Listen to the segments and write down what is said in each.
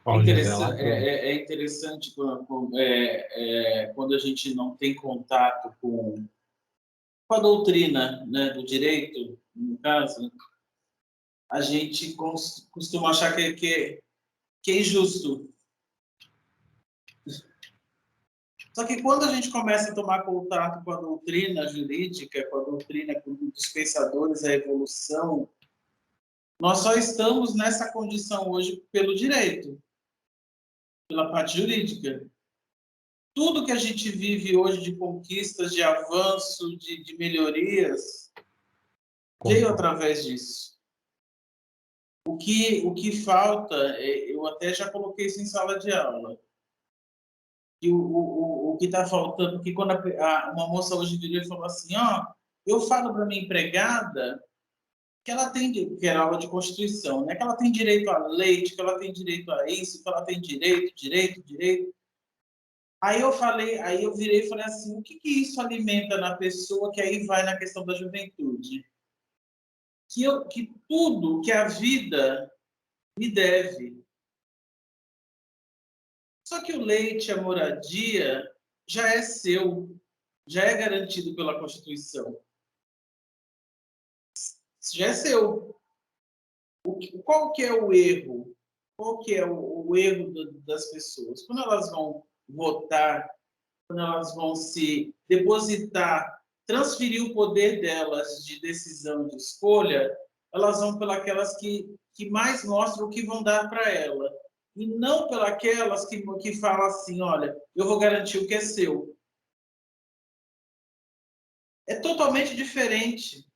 Paulinho Zé Ladrão. É interessante quando a gente não tem contato com a doutrina, né, do direito, no caso, a gente costuma achar que é injusto. Só que quando a gente começa a tomar contato com a doutrina jurídica, com a doutrina dos pensadores, a evolução, nós só estamos nessa condição hoje pelo direito, pela parte jurídica. Tudo que a gente vive hoje de conquistas, de avanço, de melhorias, veio Concordo. através disso. O que falta, eu até já coloquei isso em sala de aula, e o que está faltando, porque quando uma moça hoje virou e falou assim, eu falo para minha empregada que ela tem, que era aula de Constituição, né, que ela tem direito a leite, que ela tem direito a isso, que ela tem direito. Aí eu virei e falei assim, o que isso alimenta na pessoa, que aí vai na questão da juventude? Que tudo que a vida me deve. Só que o leite, a moradia, já é seu, já é garantido pela Constituição. Já é seu. Qual que é o erro? Qual que é o erro das pessoas? Quando elas vão votar, quando elas vão se depositar, transferir o poder delas de decisão, de escolha, elas vão pelas que mais mostram o que vão dar para ela. E não pelas que falam assim, olha, eu vou garantir o que é seu. É totalmente diferente.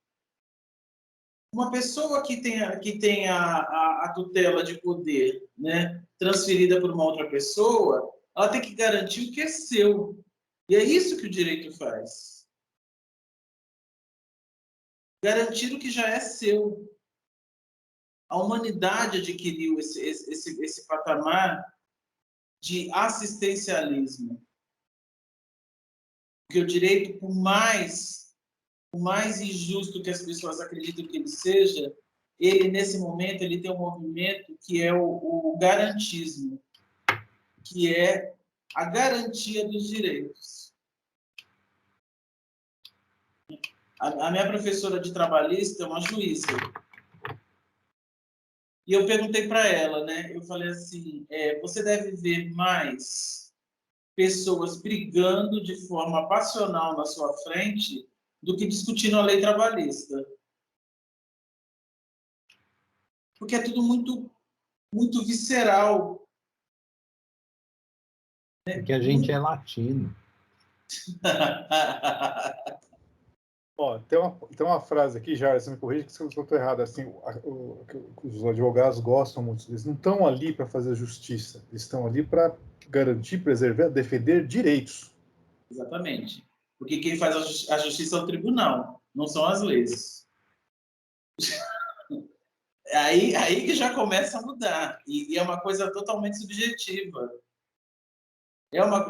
Uma pessoa que tem a tutela de poder, né, transferida por uma outra pessoa, ela tem que garantir o que é seu. E é isso que o direito faz. Garantir o que já é seu. A humanidade adquiriu esse patamar de assistencialismo. Porque o direito, por mais injusto que as pessoas acreditem que ele seja, ele, nesse momento, ele tem um movimento que é o garantismo, que é a garantia dos direitos. A minha professora de trabalhista é uma juíza. E eu perguntei para ela, né? Eu falei assim, você deve ver mais pessoas brigando de forma passional na sua frente do que discutindo a lei trabalhista. Porque é tudo muito visceral. Porque a gente é latino. Ó, tem uma frase aqui, já, você me corrige se eu estou errado, assim, os advogados gostam muito, eles não estão ali para fazer justiça, eles estão ali para garantir, preservar, defender direitos. Exatamente. Porque quem faz a justiça é o tribunal, não são as leis. Aí que já começa a mudar. E é uma coisa totalmente subjetiva.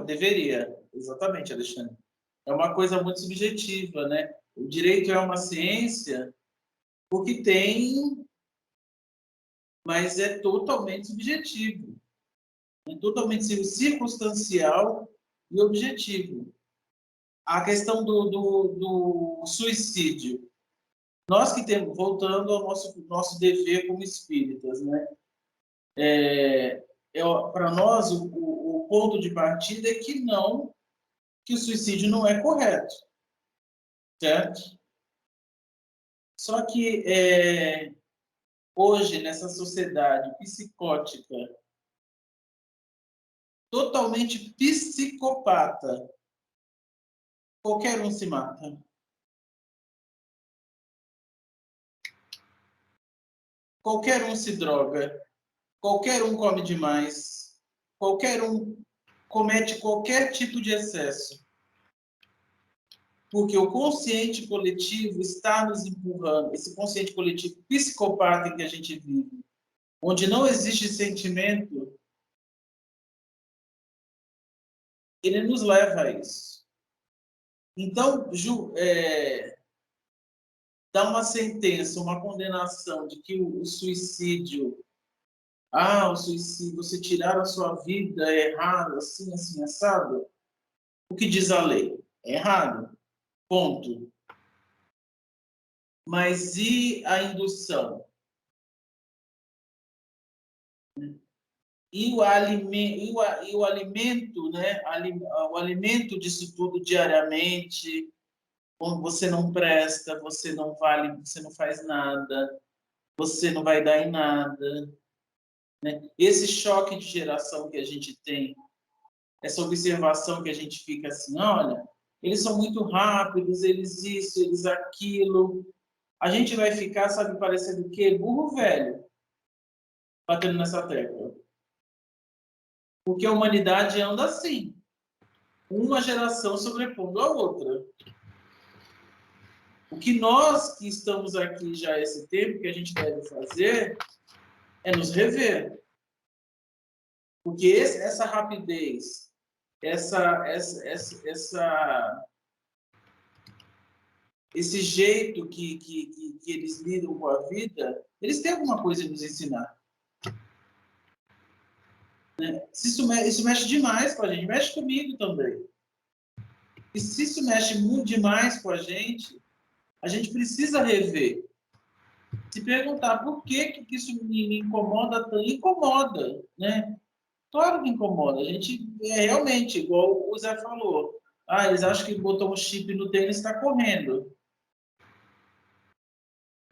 Deveria, exatamente, Alexandre. É uma coisa muito subjetiva, né? O direito é uma ciência porque tem, mas é totalmente subjetivo. É totalmente circunstancial e objetivo. A questão do suicídio. Nós que temos, voltando ao nosso dever como espíritas, né? Para nós, o ponto de partida é que o suicídio não é correto, certo? Só que hoje, nessa sociedade psicótica, totalmente psicopata, qualquer um se mata. Qualquer um se droga, qualquer um come demais, qualquer um comete qualquer tipo de excesso. Porque o consciente coletivo está nos empurrando, esse consciente coletivo psicopata em que a gente vive, onde não existe sentimento, ele nos leva a isso. Então, dá uma sentença, uma condenação de que o suicídio o suicídio, você tirar a sua vida é errado, assim, assim, assado. O que diz a lei? É errado. Ponto. Mas e a indução? E o alimento, né? O alimento disso tudo diariamente, quando você não presta, você não vale, você não faz nada, você não vai dar em nada, né? Esse choque de geração que a gente tem, essa observação que a gente fica assim, olha, eles são muito rápidos, eles isso, eles aquilo. A gente vai ficar, sabe, parecendo o quê? Burro velho, batendo nessa tecla. Porque a humanidade anda assim, uma geração sobrepondo a outra. O que nós que estamos aqui já há esse tempo, que a gente deve fazer, é nos rever. Porque essa rapidez, esse jeito que eles lidam com a vida, eles têm alguma coisa a nos ensinar. Né? Isso mexe demais com a gente, mexe comigo também. E se isso mexe muito demais com a gente precisa rever. Se perguntar por que isso me incomoda tanto, incomoda, né? Claro que incomoda. A gente realmente, igual o Zé falou, eles acham que botou um chip no tênis e está correndo.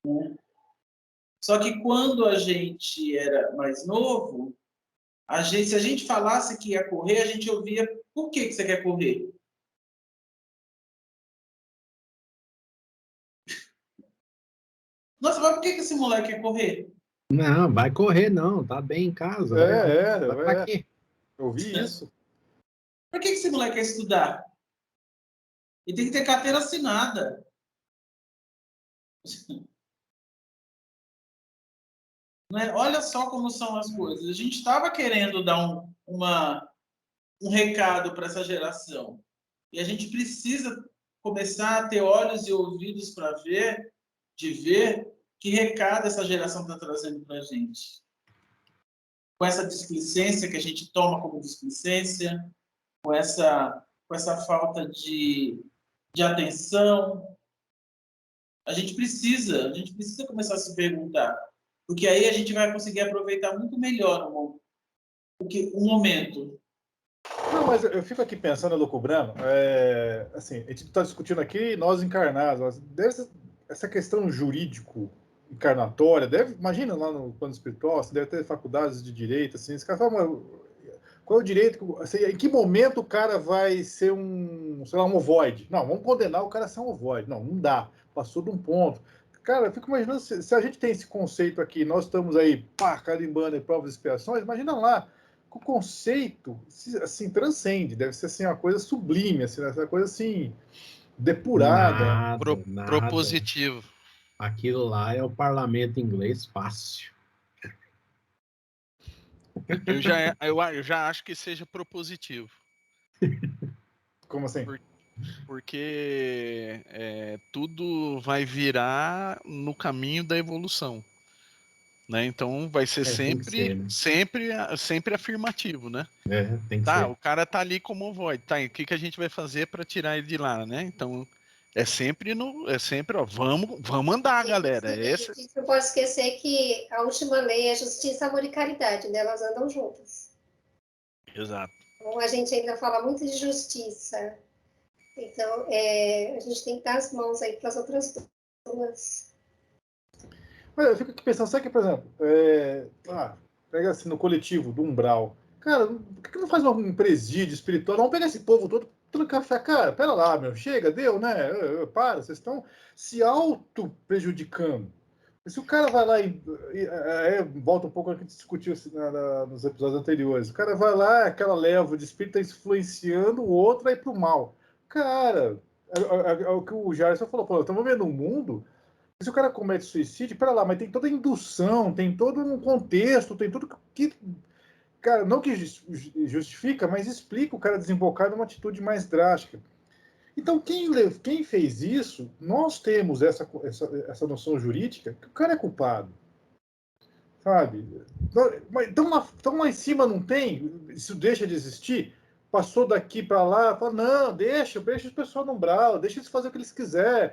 Né? Só que quando a gente era mais novo, se a gente falasse que ia correr, a gente ouvia, por que você quer correr? Nossa, mas por que esse moleque quer correr? Não, vai correr não, tá bem em casa. Vai pra quê? Eu vi isso. Por que esse moleque quer estudar? Ele tem que ter carteira assinada. Né? Olha só como são as coisas. A gente estava querendo dar um recado para essa geração. E a gente precisa começar a ter olhos e ouvidos para ver que recado essa geração está trazendo para a gente. Com essa displicência que a gente toma como displicência, com essa falta de atenção. A gente precisa começar a se perguntar. Porque aí a gente vai conseguir aproveitar muito melhor o momento. Não, mas eu fico aqui pensando, lucubrando, assim, a gente está discutindo aqui nós encarnados, essa questão jurídico encarnatória, imagina lá no plano espiritual, você deve ter faculdades de direito, assim, esse cara fala, qual é o direito, assim, em que momento o cara vai ser sei lá, um ovoide? Não, vamos condenar o cara a ser um ovoide. Não dá, passou de um ponto. Cara, eu fico imaginando, se a gente tem esse conceito aqui, nós estamos aí, carimbando em provas e expiações, imagina lá, o conceito, assim, transcende, deve ser, assim, uma coisa sublime, assim, uma coisa, assim, depurada. Nada. Propositivo. Aquilo lá é o parlamento inglês fácil. Eu já acho que seja propositivo. Como assim? Porque tudo vai virar no caminho da evolução. Né? Então vai ser sempre afirmativo, né? Tem que ser. O cara tá ali como void, o que a gente vai fazer para tirar ele de lá, né? Então é sempre ó, vamos andar, galera. A gente não pode esquecer que a última lei é justiça, amor e caridade, né? Elas andam juntas. Exato. Então a gente ainda fala muito de justiça. Então a gente tem que dar as mãos aí para as outras duas. Mas eu fico aqui pensando, sabe que, por exemplo, pega assim no coletivo do umbral. Cara, por que não faz um presídio espiritual? Vamos pegar esse povo todo café. Cara, pera lá, meu, chega, deu, né? Para, vocês estão se auto-prejudicando. Se o cara vai lá volta um pouco ao que a gente discutiu nos episódios anteriores. O cara vai lá, aquela leva de espírito está influenciando o outro a ir pro mal. Cara, é o que o Jarson falou, pô, estamos vendo um mundo. Se o cara comete suicídio, pera lá, mas tem toda a indução, tem todo um contexto, tem tudo que. Cara, não que justifica, mas explica o cara desembocar numa atitude mais drástica. Então, quem fez isso, nós temos essa noção jurídica que o cara é culpado. sabe? Então lá em cima não tem, isso deixa de existir, passou daqui para lá, fala, não, deixa o pessoal no umbral, deixa eles fazer o que eles quiserem,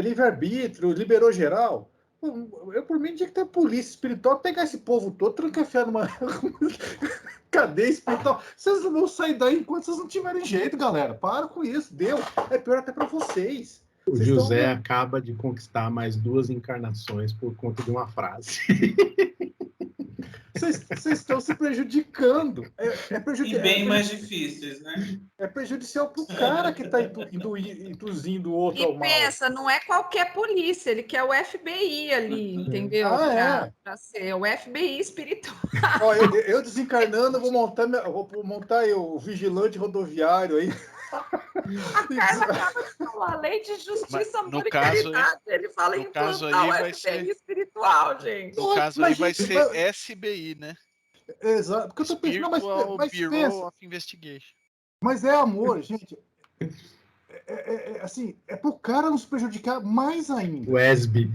livre-arbítrio, liberou geral. Eu, por mim, tinha que ter polícia espiritual, pegar esse povo todo, trancafiar numa cadeia espiritual. Vocês não vão sair daí enquanto vocês não tiverem jeito, galera. Para com isso, deu. É pior até para vocês. O José acaba de conquistar mais 2 encarnações por conta de uma frase. Vocês estão se prejudicando. E bem mais difíceis, né? É prejudicial para o cara que está induzindo o outro ao mal. E pensa, não é qualquer polícia, ele quer o FBI ali, entendeu? Para ser o FBI espiritual. Ó, eu desencarnando, vou montar o vigilante rodoviário aí. A Carla acaba de falar, lei de justiça, amor e caridade. Ele fala em implantar o FBI espiritual, gente. No caso aí vai ser SBI, né? Exato. Porque eu tô pensando, mas Bureau of Investigation. Mas é amor, gente. Assim, é pro cara nos prejudicar mais ainda. O ESB.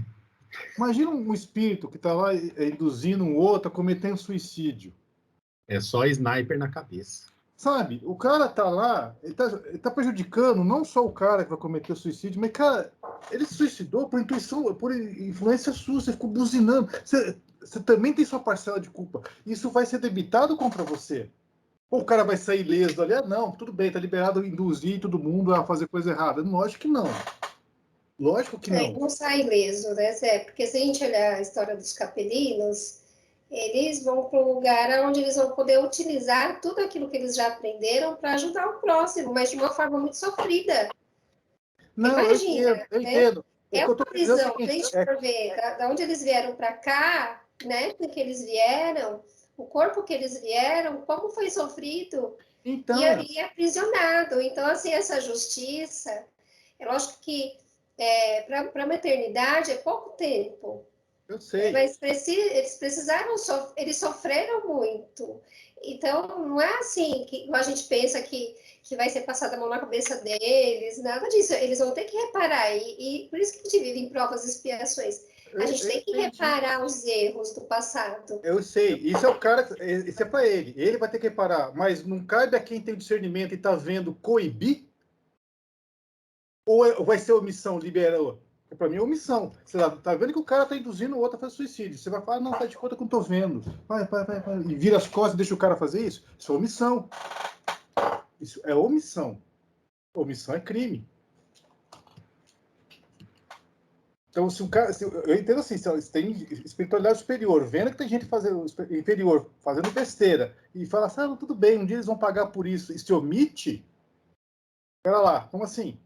Imagina um espírito que tá lá induzindo um outro a cometer um suicídio. É só sniper na cabeça. Sabe, o cara tá lá, ele tá prejudicando não só o cara que vai cometer o suicídio, mas, cara, ele se suicidou por intuição, por influência sua, você ficou buzinando. Você também tem sua parcela de culpa. Isso vai ser debitado contra você. Ou o cara vai sair ileso ali? Não, tudo bem, tá liberado induzir todo mundo a fazer coisa errada. Lógico que não. Lógico que não. Não sai ileso, né, Zé? Porque se a gente olhar a história dos capelinos, eles vão para um lugar onde eles vão poder utilizar tudo aquilo que eles já aprenderam para ajudar o próximo, mas de uma forma muito sofrida. Não, imagina, eu entendo. É uma visão, deixa eu ver, da onde eles vieram para cá, né, que eles vieram, o corpo que eles vieram, como foi sofrido então... e aprisionado. Então, assim, essa justiça, é lógico que para a maternidade é pouco tempo. Eu sei. Mas eles precisaram, eles sofreram muito. Então, não é assim que a gente pensa que vai ser passada a mão na cabeça deles, nada disso. Eles vão ter que reparar. E por isso que a gente vive em provas e expiações. A gente tem que reparar os erros do passado. Eu sei. Isso é o cara, isso é para ele. Ele vai ter que reparar. Mas não cabe a quem tem discernimento e está vendo coibir? Ou vai ser omissão, liberou? Para mim é omissão. Você tá vendo que o cara tá induzindo o outro a fazer suicídio. Você vai falar, não, tá de conta que eu não tô vendo. Vai. E vira as costas e deixa o cara fazer isso. Isso é omissão. Isso é omissão. Omissão é crime. Então, se o cara... eu entendo assim, se tem espiritualidade superior, vendo que tem gente inferior fazendo besteira, e fala assim, tudo bem, um dia eles vão pagar por isso, e se omite, pera lá, como assim?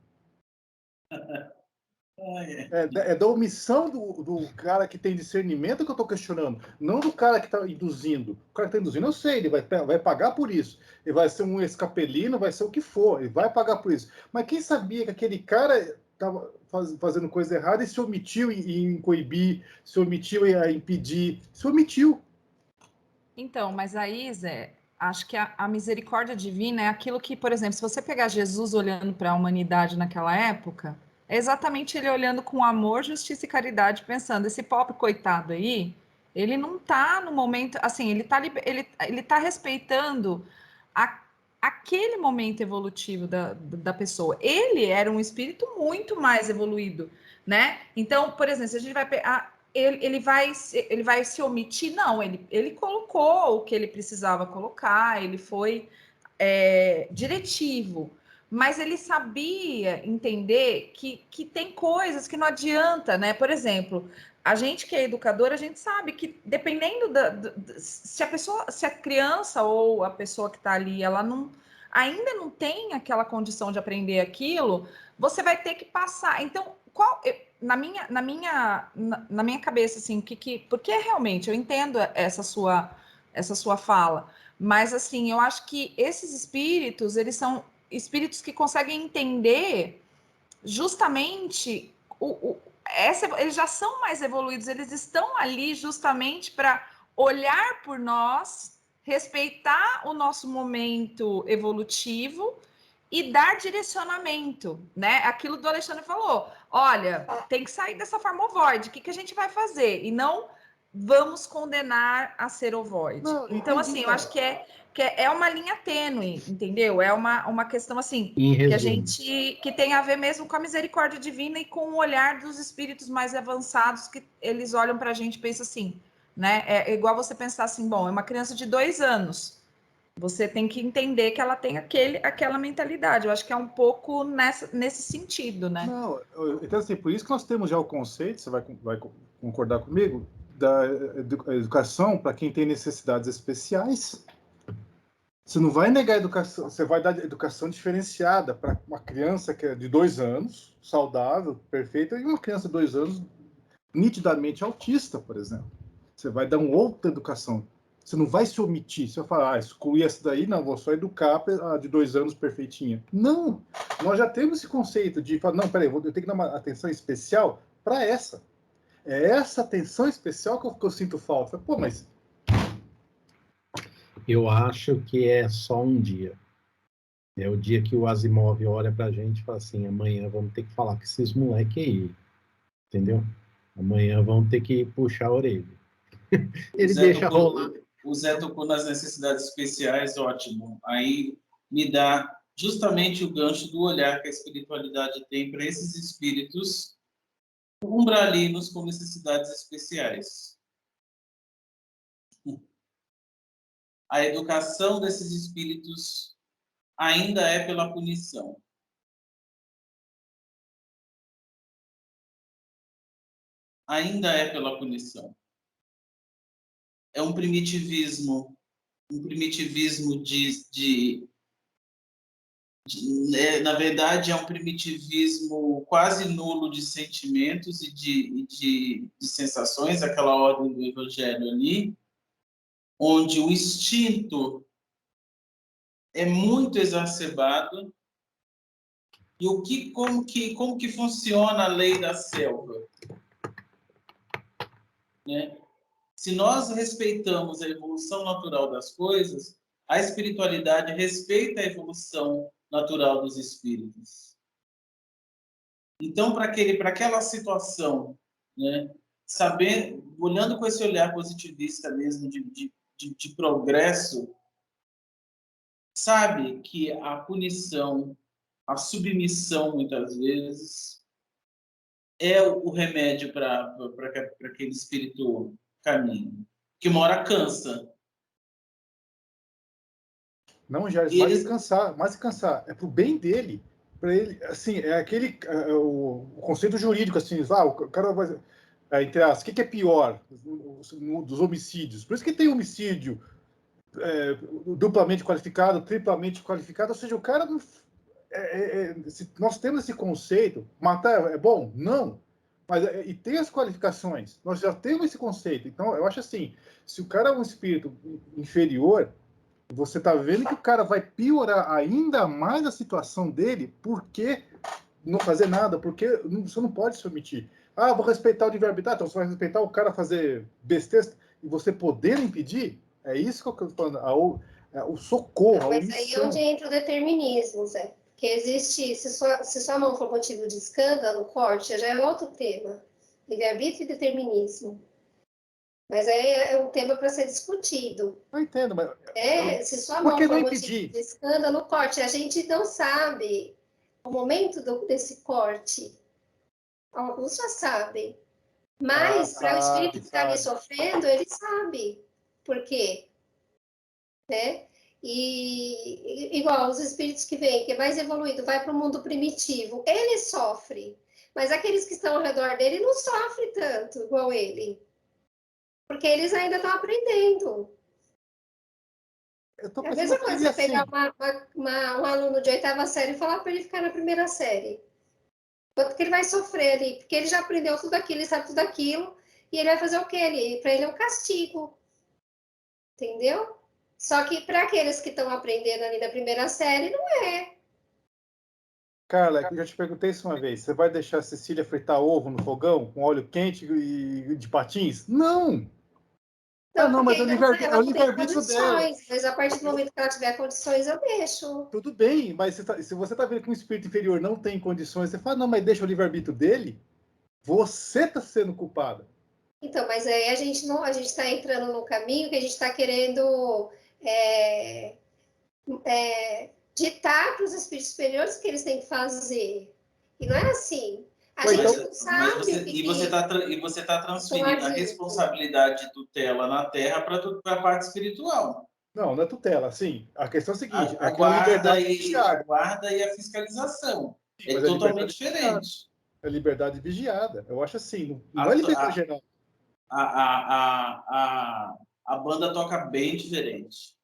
É da omissão do cara que tem discernimento que eu estou questionando, não do cara que está induzindo. O cara que está induzindo, eu sei, ele vai pagar por isso. Ele vai ser um escapelino, vai ser o que for, ele vai pagar por isso. Mas quem sabia que aquele cara estava fazendo coisa errada e se omitiu em coibir, se omitiu em impedir, se omitiu. Então, mas aí, Zé, acho que a misericórdia divina é aquilo que, por exemplo, se você pegar Jesus olhando para a humanidade naquela época, é exatamente ele olhando com amor, justiça e caridade, pensando, esse pobre coitado aí, ele não está no momento, assim, ele tá respeitando aquele momento evolutivo da pessoa. Ele era um espírito muito mais evoluído, né? Então, por exemplo, se a gente vai pegar, ele vai se omitir? Não, ele colocou o que ele precisava colocar, ele foi diretivo, mas ele sabia entender que tem coisas que não adianta, né? Por exemplo, a gente que é educador, a gente sabe que dependendo se a criança ou a pessoa que está ali, ela ainda não tem aquela condição de aprender aquilo, você vai ter que passar. Então, na minha cabeça, assim, porque realmente eu entendo essa sua fala, mas assim, eu acho que esses espíritos, eles são espíritos que conseguem entender justamente eles já são mais evoluídos, eles estão ali justamente para olhar por nós, respeitar o nosso momento evolutivo e dar direcionamento, né? Aquilo do Alexandre falou, olha, tem que sair dessa forma ovoide, o que a gente vai fazer? E não vamos condenar a ser ovoide. Então, assim, eu acho que é uma linha tênue, entendeu? É uma questão, assim, que tem a ver mesmo com a misericórdia divina e com o olhar dos espíritos mais avançados, que eles olham para a gente e pensam assim, né? É igual você pensar assim, bom, é uma criança de 2 anos, você tem que entender que ela tem aquela mentalidade. Eu acho que é um pouco nesse sentido, né? Não, então assim, por isso que nós temos já o conceito, você vai concordar comigo, da educação para quem tem necessidades especiais. Você não vai negar a educação, você vai dar educação diferenciada para uma criança que é de 2 anos, saudável, perfeita, e uma criança de 2 anos nitidamente autista, por exemplo. Você vai dar uma outra educação. Você não vai se omitir. Você vai falar, excluir essa daí, não, vou só educar a de 2 anos perfeitinha. Não! Nós já temos esse conceito de falar, não, peraí, eu tenho que dar uma atenção especial para essa. É essa atenção especial que eu sinto falta. Pô, mas... Eu acho que é só um dia. É o dia que o Asimov olha pra gente e fala assim, amanhã vamos ter que falar com esses moleques aí. Entendeu? Amanhã vamos ter que puxar a orelha. Ele deixa rolar. O Zé tocou nas necessidades especiais, ótimo. Aí me dá justamente o gancho do olhar que a espiritualidade tem para esses espíritos umbralinos com necessidades especiais. A educação desses espíritos ainda é pela punição. Ainda é pela punição. É um primitivismo na verdade, é um primitivismo quase nulo de sentimentos e de sensações, aquela ordem do Evangelho ali, onde o instinto é muito exacerbado. E como que funciona a lei da selva? Né? Se nós respeitamos a evolução natural das coisas, a espiritualidade respeita a evolução natural dos espíritos. Então, para aquela situação, né, olhando com esse olhar positivista mesmo de progresso, sabe que a punição, a submissão, muitas vezes, é o remédio para aquele espírito caminho, que uma hora cansa. Não, Jair, mais cansar, é pro bem dele, para ele, assim, é aquele o conceito jurídico, assim, o cara vai, entre as, o que é pior dos homicídios? Por isso que tem homicídio duplamente qualificado, triplamente qualificado, ou seja, o cara não, nós temos esse conceito, matar é bom? Não. Mas, e tem as qualificações, nós já temos esse conceito. Então, eu acho assim, se o cara é um espírito inferior, você está vendo que o cara vai piorar ainda mais a situação dele, porque não fazer nada, porque você não pode se omitir. Ah, vou respeitar o livre-arbítrio, então você vai respeitar o cara fazer besteira e você poder impedir? É isso que eu estou falando, o socorro, mas aí é onde entra o determinismo, Zé. Que existe, se sua mão for motivo de escândalo, corte, já é outro tema. Livre-arbítrio e determinismo. Mas aí é um tema para ser discutido. Eu entendo, mas... se sua mão for motivo de escândalo, corte. A gente não sabe o momento desse corte. Alguns já sabem. Mas, para o espírito que está ali sofrendo, ele sabe. Por quê? Né? E igual os espíritos que vêm, que é mais evoluído, vai para o mundo primitivo, ele sofre, mas aqueles que estão ao redor dele não sofrem tanto igual ele, porque eles ainda estão aprendendo. É a mesma coisa você pegar um aluno de 8ª série e falar para ele ficar na 1ª série. Quanto que ele vai sofrer ali, porque ele já aprendeu tudo aquilo, ele sabe tudo aquilo, e ele vai fazer o quê? Para ele é um castigo. Entendeu? Só que para aqueles que estão aprendendo ali da 1ª série, não é. Carla, eu já te perguntei isso uma vez. Você vai deixar a Cecília fritar ovo no fogão com óleo quente e de patins? Não! Não, mas é o livre-arbítrio dela. Mas a partir do momento que ela tiver condições, eu deixo. Tudo bem, mas se você está vendo que um espírito inferior não tem condições, você fala, não, mas deixa o livre-arbítrio dele, você está sendo culpada. Então, mas aí a gente está entrando no caminho que a gente está querendo ditar para os espíritos superiores o que eles têm que fazer. E não é assim. A gente não sabe você está transferindo a responsabilidade de tutela na Terra para a parte espiritual. Não, não é tutela. Sim, a questão é a seguinte: a guarda e a fiscalização. Sim, é totalmente diferente. É liberdade vigiada. Eu acho assim. Não é liberdade geral. A banda toca bem diferente.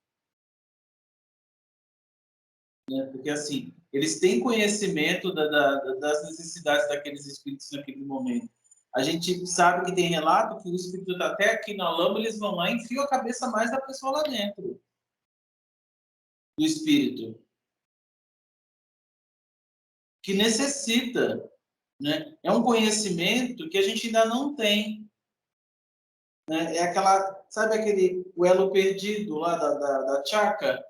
Porque, assim, eles têm conhecimento das necessidades daqueles espíritos naquele momento. A gente sabe que tem relato que o espírito está até aqui na lama, eles vão lá e enfiam a cabeça mais da pessoa lá dentro. Do espírito. Que necessita. Né? É um conhecimento que a gente ainda não tem. Né? É aquela, sabe o elo perdido lá da Chaka?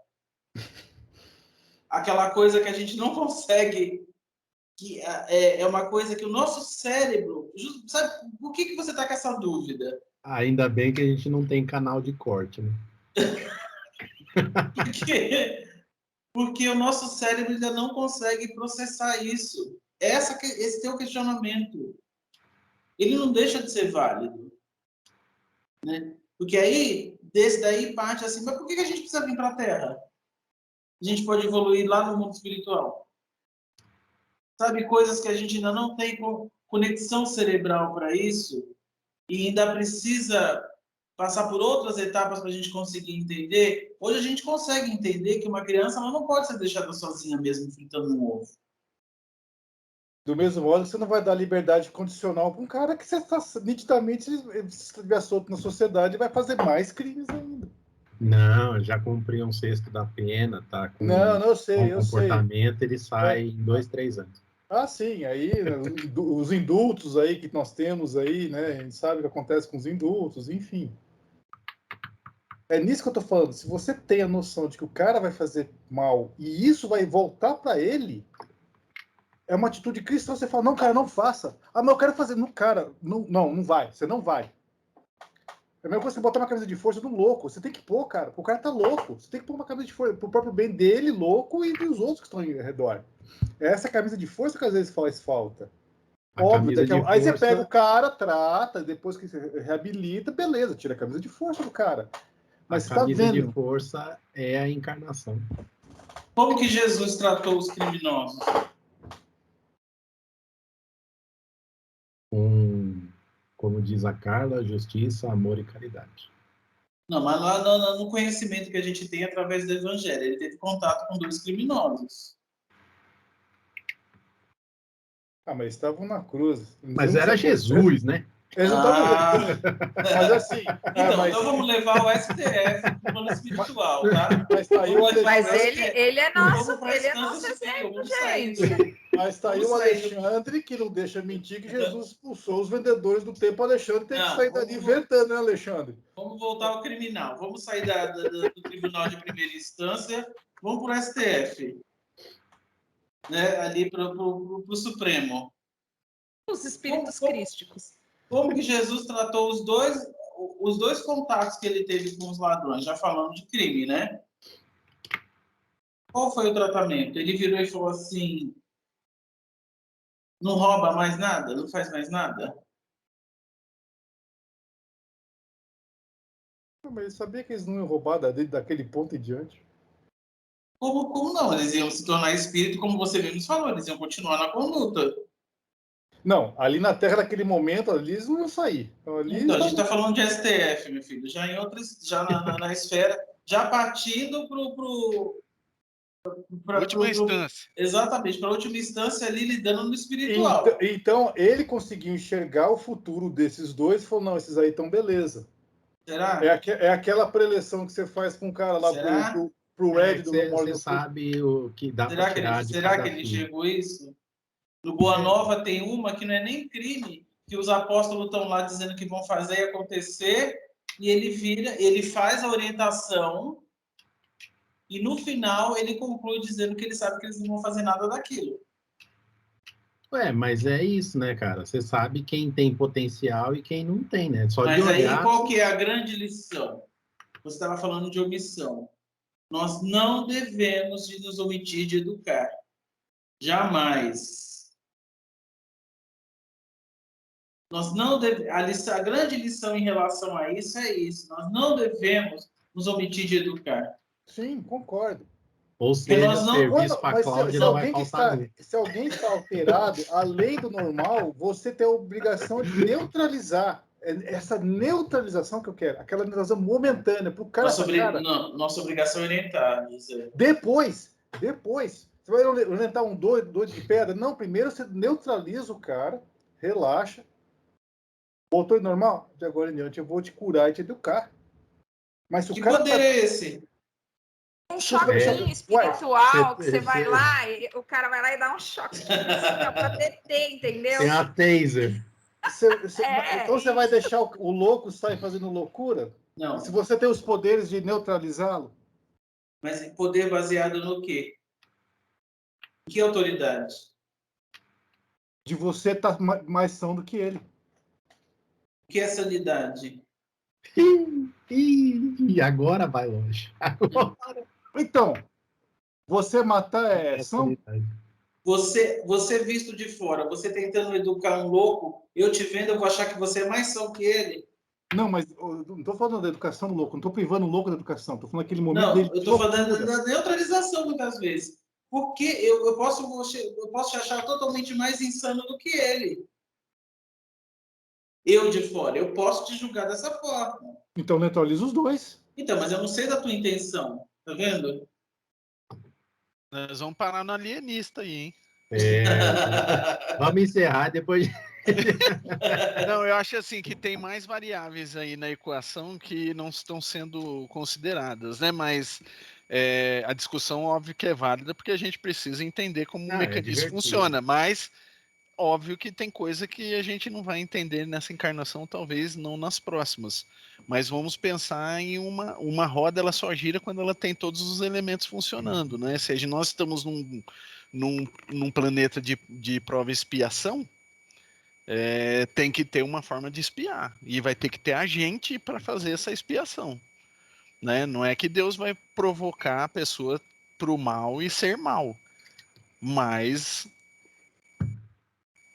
Aquela coisa que a gente não consegue, que é uma coisa que o nosso cérebro, sabe, por que você está com essa dúvida? Ainda bem que a gente não tem canal de corte, né? Porque o nosso cérebro ainda não consegue processar isso. Esse teu questionamento, ele não deixa de ser válido. Né? Porque aí, desse daí parte assim, mas por que a gente precisa vir para a Terra? A gente pode evoluir lá no mundo espiritual. Sabe, coisas que a gente ainda não tem conexão cerebral para isso e ainda precisa passar por outras etapas para a gente conseguir entender. Hoje a gente consegue entender que uma criança ela não pode ser deixada sozinha mesmo fritando um ovo. Do mesmo modo que você não vai dar liberdade condicional para um cara que você está nitidamente, se estiver solto na sociedade, vai fazer mais crimes ainda. Não, já cumpriu 1/6 da pena, tá com eu sei, comportamento, ele sai em 2, 3 anos. Ah, sim, aí os indultos aí que nós temos aí, né, a gente sabe o que acontece com os indultos, enfim. É nisso que eu tô falando, se você tem a noção de que o cara vai fazer mal e isso vai voltar para ele, é uma atitude cristã, você fala, não, cara, não faça. Ah, mas eu quero fazer, não, cara, não vai, você não vai. É a mesma coisa que você botar uma camisa de força no louco. Você tem que pôr, cara. O cara tá louco. Você tem que pôr uma camisa de força pro próprio bem dele, louco, e dos outros que estão ao redor. É essa camisa de força que às vezes faz falta. Óbvio. Aí você pega o cara, trata, depois que você reabilita, beleza, tira a camisa de força do cara. Mas a camisa de força é a encarnação. Como que Jesus tratou os criminosos? Como diz a Carla, justiça, amor e caridade. Não, mas lá no conhecimento que a gente tem através do Evangelho, ele teve contato com 2 criminosos. Ah, mas estavam na cruz. Mas era Jesus, né? Eles não estavam... Mas assim... Então vamos levar o STF para o plano espiritual, tá? Mas ele é nosso exemplo, gente. Mas está aí o Alexandre, que não deixa mentir, que Jesus expulsou os vendedores do templo. Alexandre tem que sair dali inventando, né, Alexandre? Vamos voltar ao criminal. Vamos sair do tribunal de primeira instância, vamos para o STF. Né? Ali para o Supremo. Os espíritos crísticos. Como que Jesus tratou os dois contatos que ele teve com os ladrões? Já falando de crime, né? Qual foi o tratamento? Ele virou e falou assim... Não rouba mais nada? Não faz mais nada? Mas ele sabia que eles não iam roubar daquele ponto em diante. Como não? Eles iam se tornar espírito, como você mesmo falou, eles iam continuar na conduta. Não, ali na Terra, naquele momento, ali eles não iam sair. Então, a gente está falando de STF, meu filho, já em outras, já na esfera, já partindo para a última instância. Exatamente, para a última instância ali, lidando no espiritual. Então, ele conseguiu enxergar o futuro desses dois e falou, não, esses aí estão beleza. Será? É aquela preleção que você faz com o cara lá pro Red do Memória. Você sabe o que dá para tirar de Será que ele enxergou isso? No Boa Nova tem uma que não é nem crime, que os apóstolos estão lá dizendo que vão fazer e acontecer, e ele faz a orientação, e no final ele conclui dizendo que ele sabe que eles não vão fazer nada daquilo. Mas é isso, né, cara? Você sabe quem tem potencial e quem não tem, né? Só de Mas aí, olhar. qual que é a grande lição? Você estava falando de omissão. Nós não devemos de nos omitir de educar. Jamais. Nós não deve... a grande lição em relação a isso é isso. Nós não devemos nos omitir de educar. Sim, concordo. Ou Porque seja, nós não... serviço para a Mas Cláudia não vai faltar nunca. se alguém está alterado, além do normal, você tem a obrigação de neutralizar. Essa neutralização que eu quero, aquela neutralização momentânea, para o cara. Nossa obrigação é orientar, José. Depois, você vai orientar um doido de pedra? Não, primeiro você neutraliza o cara, relaxa. Voltou normal? De agora em diante eu vou te curar e te educar. Mas se o Que cara poder é esse? Um choquinho espiritual, que você vai lá, e o cara vai lá e dá um choque para deter, entendeu? Tem a taser. Então você vai deixar o louco sair fazendo loucura? Não. Se você tem os poderes de neutralizá-lo? Mas poder baseado no quê? Em que autoridade? De você estar mais são do que ele. O que é sanidade? E agora vai longe. Então, você matar é são? Você visto de fora, você tentando educar um louco, eu te vendo, eu vou achar que você é mais são que ele. Não, mas eu não estou falando da educação do louco, não estou privando o louco da educação, estou falando aquele momento Não, dele. eu estou falando da neutralização muitas vezes. Porque eu posso te achar totalmente mais insano do que ele. Eu de fora, eu posso te julgar dessa forma. Então neutraliza os dois. Então, mas eu não sei da tua intenção, tá vendo? Nós vamos parar no alienista aí, hein? Vamos encerrar depois. Não, eu acho assim que tem mais variáveis aí na equação que não estão sendo consideradas, né? Mas a discussão, óbvio que é válida, porque a gente precisa entender como o mecanismo funciona, mas óbvio que tem coisa que a gente não vai entender nessa encarnação, talvez não nas próximas. Mas vamos pensar em uma roda, ela só gira quando ela tem todos os elementos funcionando, né? Se nós estamos num planeta de prova e expiação, tem que ter uma forma de espiar. E vai ter que ter agente para fazer essa expiação. Né? Não é que Deus vai provocar a pessoa para o mal e ser mal. Mas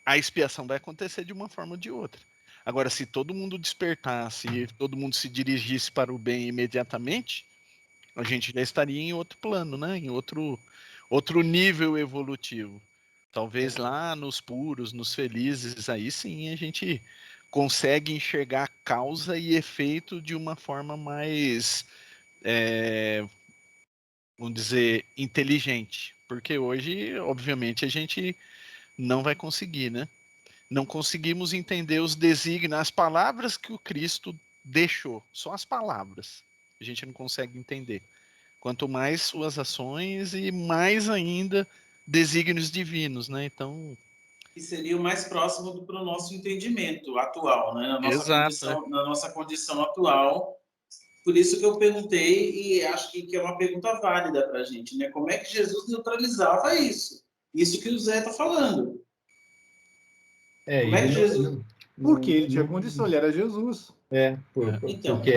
a expiação vai acontecer de uma forma ou de outra. Agora, se todo mundo despertasse e todo mundo se dirigisse para o bem imediatamente, a gente já estaria em outro plano, né? Em outro nível evolutivo. Talvez lá nos puros, nos felizes, aí sim a gente consegue enxergar causa e efeito de uma forma mais, vamos dizer, inteligente. Porque hoje, obviamente, a gente não vai conseguir, né? Não conseguimos entender os desígnios, as palavras que o Cristo deixou, só as palavras. A gente não consegue entender. Quanto mais suas ações e mais ainda desígnios divinos, né? Então, que seria o mais próximo para o nosso entendimento atual, né? Na nossa condição atual. Por isso que eu perguntei, e acho que é uma pergunta válida para a gente, né? Como é que Jesus neutralizava isso? Isso que o Zé está falando. Como é que Jesus... Porque ele tinha condição, ele era Jesus. Então, porque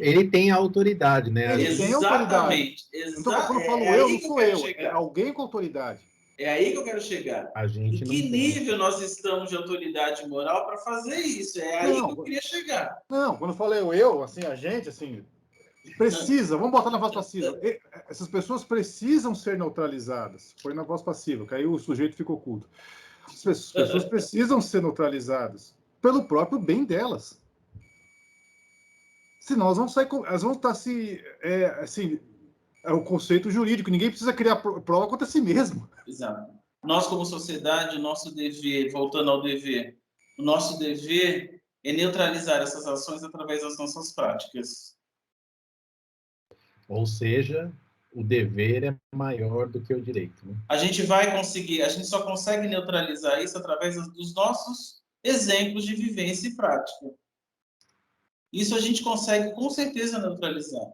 ele tem autoridade, né? Ele tem autoridade. Quando eu falo eu, não sou eu, é alguém com autoridade. É aí que eu quero chegar. Em que nível nós estamos de autoridade moral para fazer isso? É aí que eu queria chegar. Não, quando eu falei eu, assim, a gente, assim, precisa, vamos botar na voz passiva. Essas pessoas precisam ser neutralizadas. Foi na voz passiva, que aí o sujeito ficou oculto. As pessoas precisam ser neutralizadas pelo próprio bem delas. Senão elas vão estar assim, é o conceito jurídico. Ninguém precisa criar prova contra si mesmo. Exato. Nós, como sociedade, o nosso dever, voltando ao dever, o nosso dever é neutralizar essas ações através das nossas práticas. Ou seja, o dever é maior do que o direito. Né? A gente só consegue neutralizar isso através dos nossos exemplos de vivência e prática. Isso a gente consegue, com certeza, neutralizar.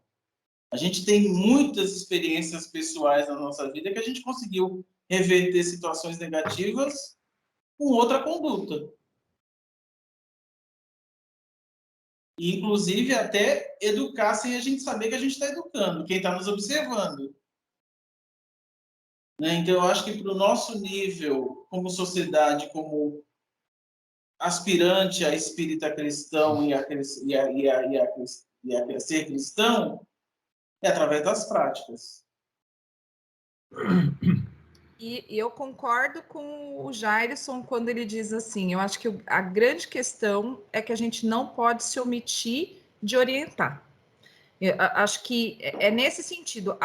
A gente tem muitas experiências pessoais na nossa vida que a gente conseguiu reverter situações negativas com outra conduta. E, inclusive, até educar sem a gente saber que a gente está educando, quem está nos observando. Né? Então, eu acho que para o nosso nível, como sociedade, como aspirante a espírita cristão e a ser cristão, é através das práticas. E eu concordo com o Jairson quando ele diz assim, eu acho que a grande questão é que a gente não pode se omitir de orientar. Eu acho que é nesse sentido,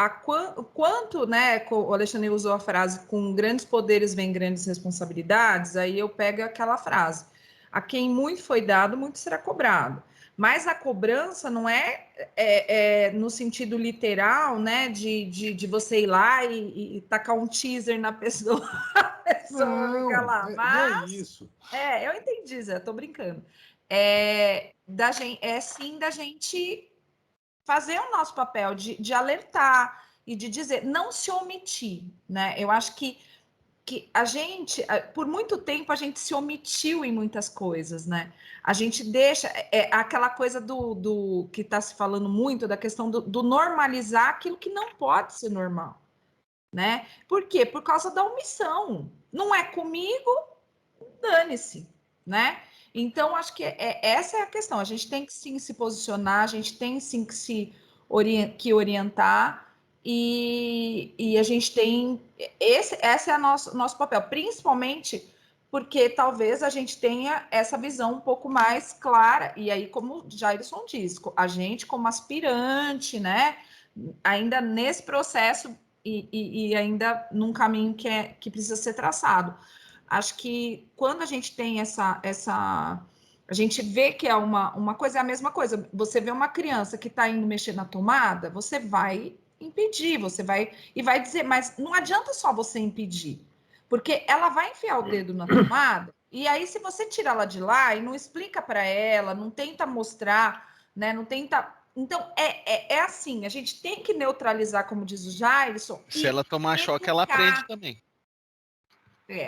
quanto, né, o Alexandre usou a frase, com grandes poderes vem grandes responsabilidades, aí eu pego aquela frase, a quem muito foi dado, muito será cobrado. Mas a cobrança não é no sentido literal, né, de você ir lá e tacar um teaser na pessoa, a pessoa fica lá. Mas, não é isso. Eu entendi, Zé, tô brincando. Sim da gente fazer o nosso papel de alertar e de dizer, não se omitir, né? Eu acho que a gente, por muito tempo, a gente se omitiu em muitas coisas, né? A gente deixa aquela coisa do que está se falando muito, da questão do normalizar aquilo que não pode ser normal, né? Por quê? Por causa da omissão. Não é comigo, dane-se, né? Então, acho que essa é a questão. A gente tem que sim se posicionar, a gente tem sim que orientar, e a gente tem. Esse é o nosso papel, principalmente porque talvez a gente tenha essa visão um pouco mais clara, e aí, como o Jairson diz, a gente, como aspirante, né, ainda nesse processo e ainda num caminho que precisa ser traçado. Acho que quando a gente tem a gente vê que é uma coisa, é a mesma coisa. Você vê uma criança que está indo mexer na tomada, você vai impedir, você vai dizer, mas não adianta só você impedir, porque ela vai enfiar o dedo na tomada, e aí se você tira ela de lá e não explica para ela, não tenta mostrar, né, não tenta. Então, é assim, a gente tem que neutralizar, como diz o Jairson. Se ela tomar choque, ela aprende também.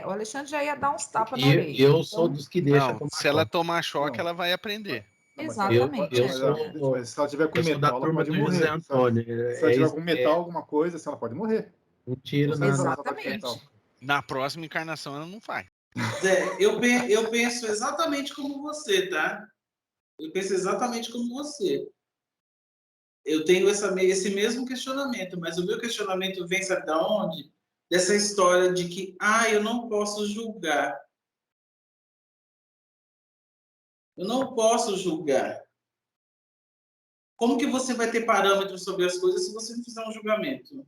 O Alexandre já ia dar uns tapas na E orelha. eu sou dos que deixa Não, tomar se ela choque. tomar choque, Não. ela vai aprender. Exatamente. Mas se ela tiver com Eu sou da metal, ela turma pode do José morrer. Antônio. Se ela tiver com metal, alguma coisa, ela pode morrer. Um tiro Não sei na se ela bate Exatamente. metal. Na próxima encarnação, ela não faz. Zé, eu penso exatamente como você, tá? Eu penso exatamente como você. Eu tenho esse mesmo questionamento, mas o meu questionamento vem, sabe de onde? Dessa história de que, eu não posso julgar. Eu não posso julgar. Como que você vai ter parâmetros sobre as coisas se você não fizer um julgamento?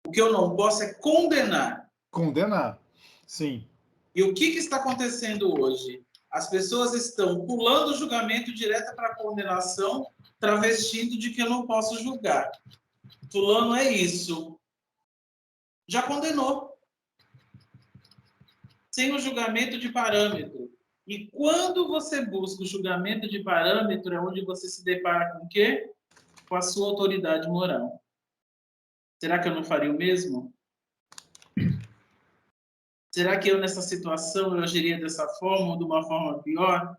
O que eu não posso é condenar. Condenar, sim. E o que está acontecendo hoje? As pessoas estão pulando o julgamento direto para a condenação, travestindo de que eu não posso julgar. Fulano é isso. Já condenou. Sem o julgamento de parâmetro. E quando você busca o julgamento de parâmetro, é onde você se depara com o quê? Com a sua autoridade moral. Será que eu não faria o mesmo? Será que eu, nessa situação, eu agiria dessa forma ou de uma forma pior?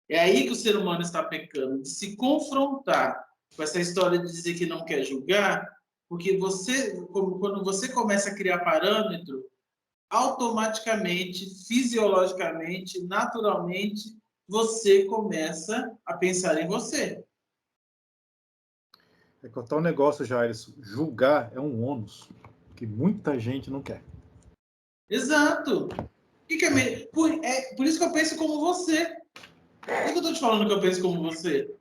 É aí que o ser humano está pecando, de se confrontar com essa história de dizer que não quer julgar, porque quando você começa a criar parâmetro, automaticamente, fisiologicamente, naturalmente, você começa a pensar em você. É que o tal negócio, Jairson, julgar é um ônus que muita gente não quer. Exato. Por isso que eu penso como você. Por que eu estou te falando que eu penso como você?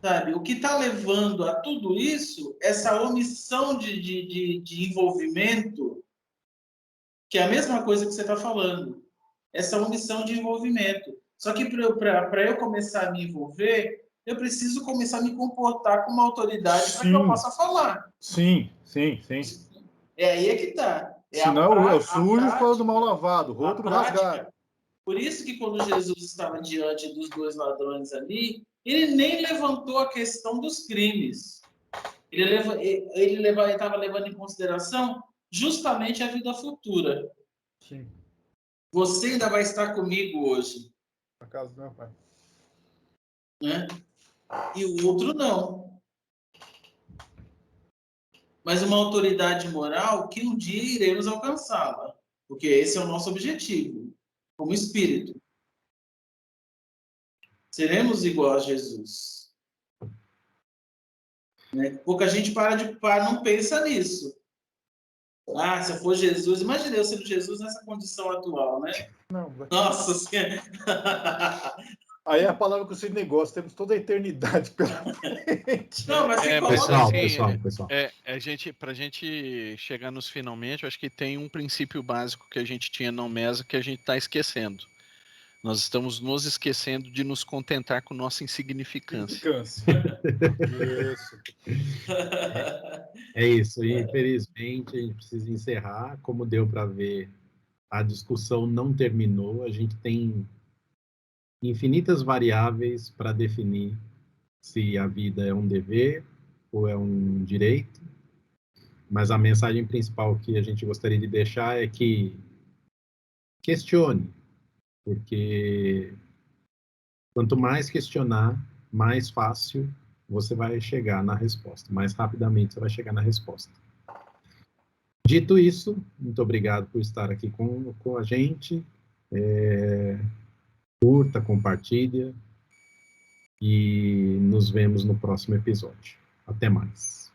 Sabe? O que está levando a tudo isso, essa omissão de envolvimento, que é a mesma coisa que você está falando. Essa omissão de envolvimento. Só que para eu começar a me envolver, eu preciso começar a me comportar como autoridade para que eu possa falar. Sim. É aí que está. Senão é o sujo fala do mal lavado, o outro rasgado. Por isso que quando Jesus estava diante dos dois ladrões ali, ele nem levantou a questão dos crimes. Ele estava levando em consideração justamente a vida futura. Sim, Você ainda vai estar comigo hoje, na casa do meu pai. né? E o outro não. Mas uma autoridade moral que um dia iremos alcançá-la, porque esse é o nosso objetivo, como espírito. Seremos igual a Jesus. Né? Pouca gente não pensa nisso. Ah, se eu for Jesus, imagina eu sendo Jesus nessa condição atual, né? Não, Nossa Senhora! aí é a palavra que o Sidney gosta, temos toda a eternidade pela frente. Não, mas você mas coloca assim, Pessoal. pra gente chegar nos finalmente, eu acho que tem um princípio básico que a gente tinha na mesa que a gente está esquecendo. Nós estamos nos esquecendo de nos contentar com nossa insignificância. Isso. É isso. E, infelizmente, a gente precisa encerrar. Como deu para ver, a discussão não terminou. A gente tem infinitas variáveis para definir se a vida é um dever ou é um direito. Mas a mensagem principal que a gente gostaria de deixar é que questione, porque quanto mais questionar, mais fácil você vai chegar na resposta, mais rapidamente você vai chegar na resposta. Dito isso, muito obrigado por estar aqui com a gente. Curta, compartilha e nos vemos no próximo episódio. Até mais.